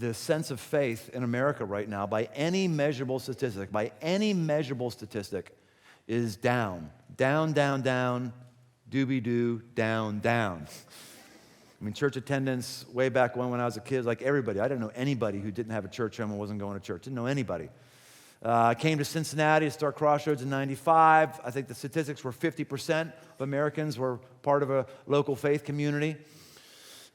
The sense of faith in America right now, by any measurable statistic, is down. Down, down, down, doobie-doo, down, down. I mean, church attendance, way back when I was a kid, like everybody, I didn't know anybody who didn't have a church home and wasn't going to church. Didn't know anybody. I came to Cincinnati to start Crossroads in 95. I think the statistics were 50% of Americans were part of a local faith community.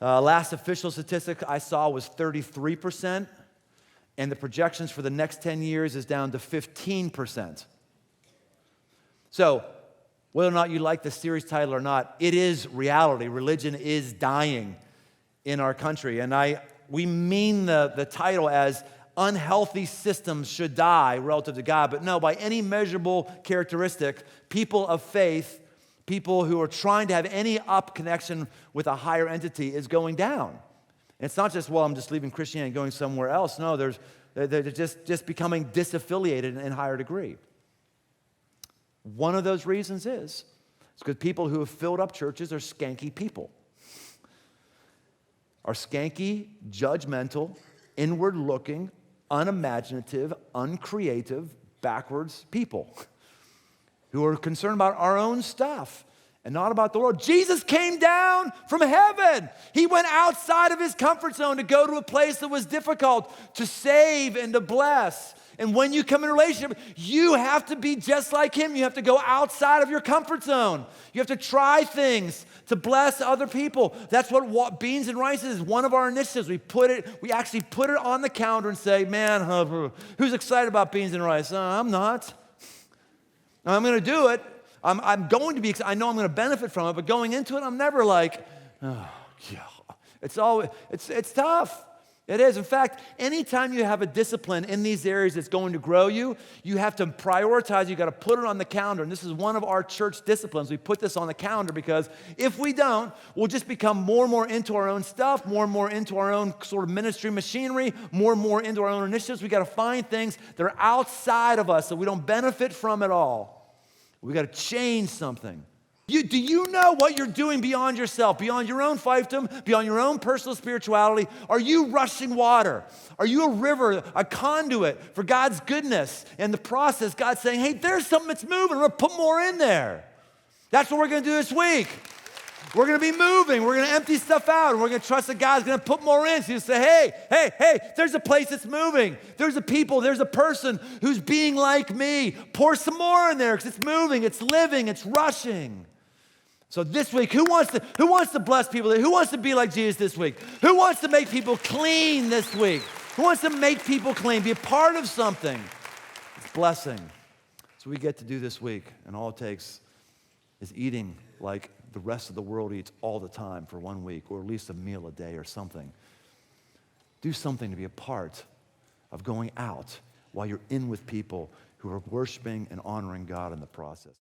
Last official statistic I saw was 33%, and the projections for the next 10 years is down to 15%. So, whether or not you like the series title or not, it is reality. Religion is dying in our country. And we mean the title as unhealthy systems should die relative to God. But no, by any measurable characteristic, people of faith, people who are trying to have any up connection with a higher entity is going down. And it's not just, well, I'm just leaving Christianity and going somewhere else. No, they're just becoming disaffiliated in a higher degree. One of those reasons is it's because people who have filled up churches are skanky people. Are skanky, judgmental, inward-looking, unimaginative, uncreative, backwards people who are concerned about our own stuff and not about the world. Jesus came down from heaven. He went outside of his comfort zone to go to a place that was difficult, to save and to bless. And when you come in a relationship, you have to be just like him. You have to go outside of your comfort zone. You have to try things to bless other people. That's what Beans and Rice is, one of our initiatives. We actually put it on the calendar and say, man, who's excited about Beans and Rice? I'm not. I'm going to do it. I'm going to be excited. I know I'm going to benefit from it, but going into it, I'm never like, oh, yeah. It's tough. It is. In fact, anytime you have a discipline in these areas that's going to grow you, you have to prioritize. You got to put it on the calendar. And this is one of our church disciplines. We put this on the calendar because if we don't, we'll just become more and more into our own stuff, more and more into our own sort of ministry machinery, more and more into our own initiatives. We got to find things that are outside of us that we don't benefit from at all. We got to change something. Do you know what you're doing beyond yourself, beyond your own fiefdom, beyond your own personal spirituality? Are you rushing water? Are you a river, a conduit for God's goodness? And the process, God's saying, hey, there's something that's moving. We're going to put more in there. That's what we're going to do this week. We're going to be moving. We're going to empty stuff out. And we're going to trust that God's going to put more in. So you say, hey, there's a place that's moving. There's a people, there's a person who's being like me. Pour some more in there because it's moving, it's living, it's rushing. So this week, who wants to bless people? Who wants to be like Jesus this week? Who wants to make people clean this week? Who wants to make people clean? Be a part of something. It's blessing. So we get to do this week, and all it takes is eating like the rest of the world eats all the time for 1 week, or at least a meal a day or something. Do something to be a part of going out while you're in with people who are worshiping and honoring God in the process.